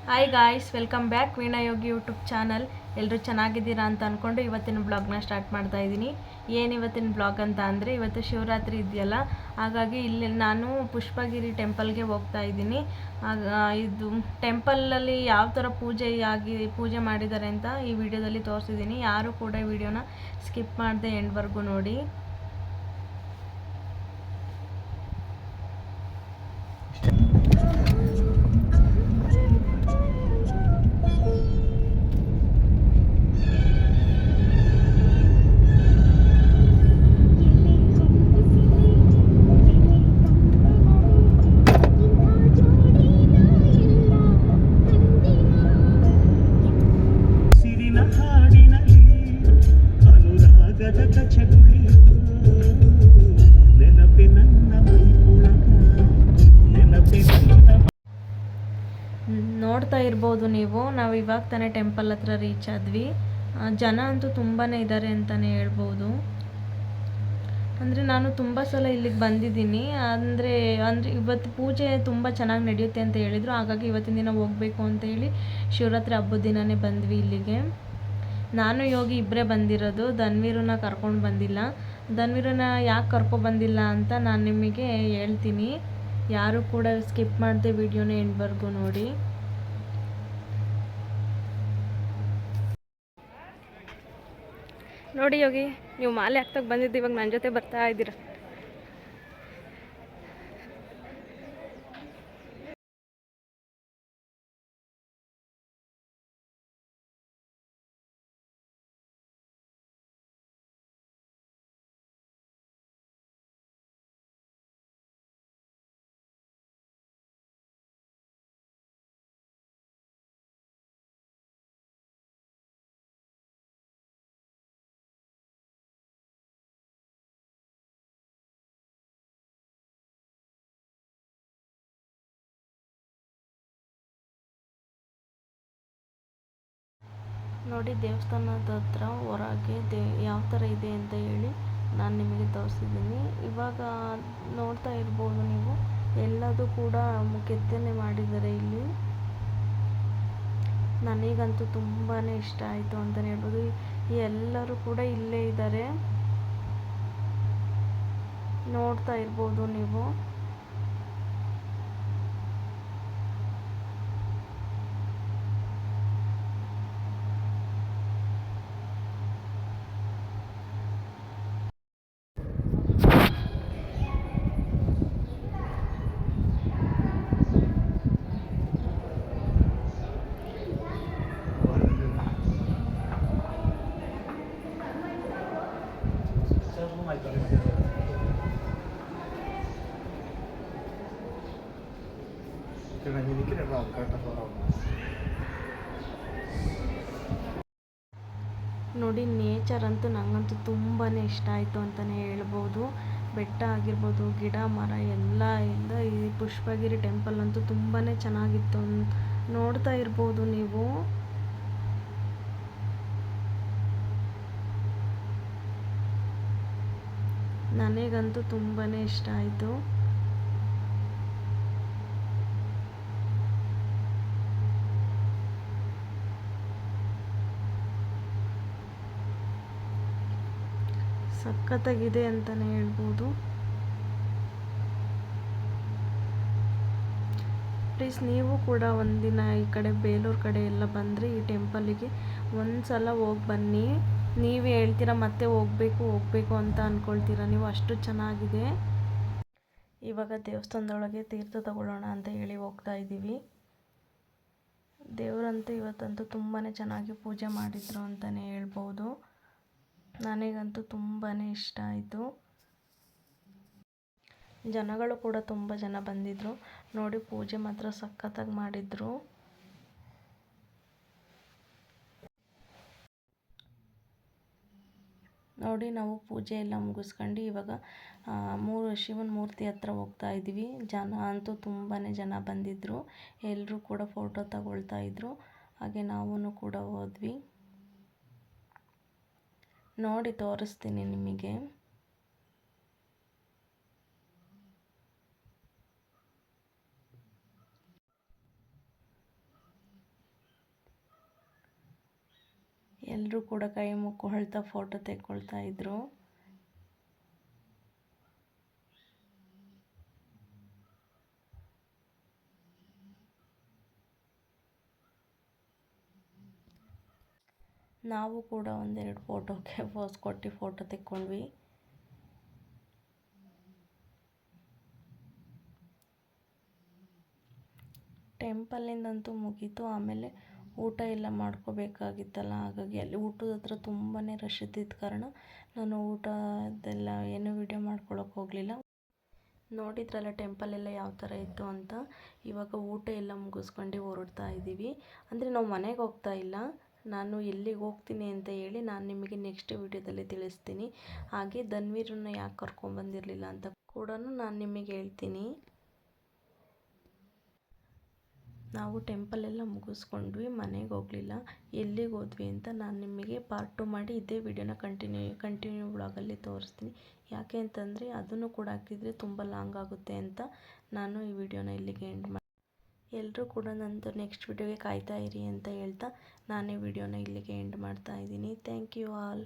Hi guys, welcome back Veena Yogi YouTube channel. ಎಲ್ಲರೂ ಚೆನ್ನಾಗಿದ್ದೀರಾ ಅಂತ ಅಂದ್ಕೊಂಡು ಇವತ್ತಿನ ಬ್ಲಾಗ್ನ ಸ್ಟಾರ್ಟ್ ಮಾಡ್ತಾ ಇದ್ದೀನಿ. ಏನು ಇವತ್ತಿನ ಬ್ಲಾಗ್ ಅಂತ ಅಂದರೆ, ಇವತ್ತು ಶಿವರಾತ್ರಿ ಇದೆಯಲ್ಲ, ಹಾಗಾಗಿ ಇಲ್ಲಿ ನಾನು ಪುಷ್ಪಗಿರಿ ಟೆಂಪಲ್ಗೆ ಹೋಗ್ತಾ ಇದ್ದೀನಿ. ಇದು ಟೆಂಪಲಲ್ಲಿ ಯಾವ ಥರ ಪೂಜೆ ಮಾಡಿದ್ದಾರೆ ಅಂತ ಈ ವಿಡಿಯೋದಲ್ಲಿ ತೋರಿಸಿದ್ದೀನಿ. ಯಾರು ಕೂಡ ಈ ವಿಡಿಯೋನ ಸ್ಕಿಪ್ ಮಾಡದೆ ಎಂಡ್ವರೆಗೂ ನೋಡಿ. ನೋಡ್ತಾ ಇರ್ಬೋದು ನೀವು, ನಾವು ಇವಾಗ ತಾನೇ ಟೆಂಪಲ್ ಹತ್ರ ರೀಚ್ ಆದ್ವಿ. ಜನ ಅಂತೂ ತುಂಬಾ ಇದ್ದಾರೆ ಅಂತಲೇ ಹೇಳ್ಬೋದು. ಅಂದರೆ ನಾನು ತುಂಬ ಸಲ ಇಲ್ಲಿಗೆ ಬಂದಿದ್ದೀನಿ. ಅಂದರೆ ಇವತ್ತು ಪೂಜೆ ತುಂಬ ಚೆನ್ನಾಗಿ ನಡೆಯುತ್ತೆ ಅಂತ ಹೇಳಿದರು. ಹಾಗಾಗಿ ಇವತ್ತಿನ ದಿನ ಹೋಗಬೇಕು ಅಂತ ಹೇಳಿ ಶಿವರಾತ್ರಿ ಹಬ್ಬದ ದಿನವೇ ಬಂದ್ವಿ ಇಲ್ಲಿಗೆ. ನಾನು ಯೋಗಿ ಇಬ್ಬರೇ ಬಂದಿರೋದು, ಧನ್ವೀರನ್ನ ಕರ್ಕೊಂಡು ಬಂದಿಲ್ಲ. ಧನ್ವೀರನ್ನ ಯಾಕೆ ಕರ್ಕೊಬಂದಿಲ್ಲ ಅಂತ ನಾನು ನಿಮಗೆ ಹೇಳ್ತೀನಿ. ಯಾರು ಕೂಡ ಸ್ಕಿಪ್ ಮಾಡದೆ ವಿಡಿಯೋನ ಎಂಡ್ವರೆಗೂ ನೋಡಿ. ನೋಡಿ ಯೋಗಿ, ನೀವು ಮಾಲೆ ಹಾಕ್ತಕ್ಕೆ ಬಂದಿದ್ದು, ಇವಾಗ ನನ್ನ ಜೊತೆ ಬರ್ತಾ ಇದ್ದೀರಾ. ನೋಡಿ, ದೇವಸ್ಥಾನದ ಹತ್ರ ಹೊರಗೆ ಯಾವ ಥರ ಇದೆ ಅಂತ ಹೇಳಿ ನಾನು ನಿಮಗೆ ತೋರಿಸಿದ್ದೀನಿ. ಇವಾಗ ನೋಡ್ತಾ ಇರ್ಬೋದು ನೀವು, ಎಲ್ಲದೂ ಕೂಡ ಕೆತ್ತನೆ ಮಾಡಿದ್ದಾರೆ ಇಲ್ಲಿ. ನನಗಂತೂ ತುಂಬಾ ಇಷ್ಟ ಆಯಿತು ಅಂತಲೇ ಹೇಳ್ಬೋದು. ಎಲ್ಲರೂ ಕೂಡ ಇಲ್ಲೇ ಇದ್ದಾರೆ, ನೋಡ್ತಾ ಇರ್ಬೋದು ನೀವು. ನೋಡಿ, ನೇಚರ್ ಅಂತೂ ನನಗಂತೂ ತುಂಬಾ ಇಷ್ಟ ಆಯಿತು ಅಂತಲೇ ಹೇಳ್ಬೋದು. ಬೆಟ್ಟ ಆಗಿರ್ಬೋದು, ಗಿಡ ಮರ ಎಲ್ಲ ಈ ಪುಷ್ಪಗಿರಿ ಟೆಂಪಲ್ ಅಂತೂ ತುಂಬಾ ಚೆನ್ನಾಗಿತ್ತು. ನೋಡ್ತಾ ಇರ್ಬೋದು ನೀವು. ನನಗಂತೂ ತುಂಬಾ ಇಷ್ಟ ಆಯಿತು. ಸಖತ್ತಾಗಿದೆ ಅಂತಲೇ ಹೇಳ್ಬೋದು. ಪ್ಲೀಸ್ ನೀವು ಕೂಡ ಒಂದಿನ ಈ ಕಡೆ ಬೇಲೂರು ಕಡೆ ಎಲ್ಲ ಬಂದರೆ ಈ ಟೆಂಪಲಿಗೆ ಒಂದು ಸಲ ಹೋಗಿ ಬನ್ನಿ. ನೀವೇ ಹೇಳ್ತೀರಾ ಮತ್ತೆ ಹೋಗಬೇಕು ಅಂತ ಅಂದ್ಕೊಳ್ತೀರಾ ನೀವು, ಅಷ್ಟು ಚೆನ್ನಾಗಿದೆ. ಇವಾಗ ದೇವಸ್ಥಾನದೊಳಗೆ ತೀರ್ಥ ತಗೊಳ್ಳೋಣ ಅಂತ ಹೇಳಿ ಹೋಗ್ತಾ ಇದ್ದೀವಿ. ದೇವರಂತೂ ಇವತ್ತಂತೂ ತುಂಬಾ ಚೆನ್ನಾಗಿ ಪೂಜೆ ಮಾಡಿದರು ಅಂತಲೇ ಹೇಳ್ಬೋದು. ನನಗಂತೂ ತುಂಬಾ ಇಷ್ಟ ಆಯಿತು. ಜನಗಳು ಕೂಡ ತುಂಬ ಜನ ಬಂದಿದ್ದರು. ನೋಡಿ, ಪೂಜೆ ಮಾತ್ರ ಸಖತ್ತಾಗಿ ಮಾಡಿದರು. ನೋಡಿ, ನಾವು ಪೂಜೆ ಎಲ್ಲ ಮುಗಿಸ್ಕೊಂಡು ಇವಾಗ ಶಿವನ ಮೂರ್ತಿ ಹತ್ರ ಹೋಗ್ತಾ ಇದ್ದೀವಿ. ಜನ ಅಂತೂ ತುಂಬಾ ಜನ ಬಂದಿದ್ದರು. ಎಲ್ಲರೂ ಕೂಡ ಫೋಟೋ ತಗೊಳ್ತಾ ಇದ್ದರು. ಹಾಗೆ ನಾವು ಕೂಡ ಹೋದ್ವಿ. ನೋಡಿ, ತೋರಿಸ್ತೀನಿ ನಿಮಗೆ. ಎಲ್ಲರೂ ಕೂಡ ಕೈ ಮುಕ್ಕೊಳ್ತಾ ಫೋಟೋ ತೆಕ್ಕೊಳ್ತಾ ಇದ್ರು. ನಾವು ಕೂಡ ಒಂದೆರಡು ಫೋಟೋಗೆ ಪೋಸ್ ಕೊಟ್ಟು ಫೋಟೋ ತೆಕ್ಕೊಂಡ್ವಿ. ಟೆಂಪಲ್ನಿಂದಂತೂ ಮುಗೀತು. ಆಮೇಲೆ ಊಟ ಎಲ್ಲ ಮಾಡ್ಕೋಬೇಕಾಗಿತ್ತಲ್ಲ, ಹಾಗಾಗಿ ಅಲ್ಲಿ ಊಟದ ಹತ್ರ ತುಂಬಾ ರಶ್ ಇದ್ದಿದ್ದ ಕಾರಣ ನಾನು ಊಟದೆಲ್ಲ ಏನೂ ವಿಡಿಯೋ ಮಾಡ್ಕೊಳಕ್ಕೆ ಹೋಗಲಿಲ್ಲ. ನೋಡಿದ್ರಲ್ಲ ಟೆಂಪಲ್ ಎಲ್ಲ ಯಾವ ಥರ ಇತ್ತು ಅಂತ. ಇವಾಗ ಊಟ ಎಲ್ಲ ಮುಗಿಸ್ಕೊಂಡು ಹೊರಡ್ತಾ ಇದ್ದೀವಿ. ಅಂದರೆ ನಾವು ಮನೆಗೆ ಹೋಗ್ತಾ ಇಲ್ಲ, ನಾನು ಎಲ್ಲಿಗೆ ಹೋಗ್ತೀನಿ ಅಂತ ಹೇಳಿ ನಾನು ನಿಮಗೆ ನೆಕ್ಸ್ಟ್ ವಿಡಿಯೋದಲ್ಲಿ ತಿಳಿಸ್ತೀನಿ. ಹಾಗೆ ಧನ್ವೀರನ್ನ ಯಾಕೆ ಕರ್ಕೊಂಬಂದಿರಲಿಲ್ಲ ಅಂತ ಕೂಡ ನಾನು ನಿಮಗೆ ಹೇಳ್ತೀನಿ. ನಾವು ಟೆಂಪಲ್ ಎಲ್ಲ ಮುಗಿಸ್ಕೊಂಡ್ವಿ, ಮನೆಗೆ ಹೋಗಲಿಲ್ಲ. ಎಲ್ಲಿಗೆ ಹೋದ್ವಿ ಅಂತ ನಾನು ನಿಮಗೆ ಪಾರ್ಟ್ 2 ಮಾಡಿ ಇದೇ ವಿಡಿಯೋನ ಕಂಟಿನ್ಯೂ ವ್ಲಾಗಲ್ಲಿ ತೋರಿಸ್ತೀನಿ. ಯಾಕೆ ಅಂತಂದರೆ ಅದನ್ನು ಕೂಡ ಹಾಕಿದರೆ ತುಂಬ ಲಾಂಗ್ ಆಗುತ್ತೆ ಅಂತ ನಾನು ಈ ವಿಡಿಯೋನ ಇಲ್ಲಿಗೆ ಎಂಡ್ ಮಾಡಿ, ಎಲ್ಲರೂ ಕೂಡ ನಂದು ನೆಕ್ಸ್ಟ್ ವಿಡಿಯೋಗೆ ಕಾಯ್ತಾ ಇರಿ ಅಂತ ಹೇಳ್ತಾ ನಾನು ಈ ವಿಡಿಯೋನ ಇಲ್ಲಿಗೆ ಎಂಡ್ ಮಾಡ್ತಾ ಇದ್ದೀನಿ. Thank you all.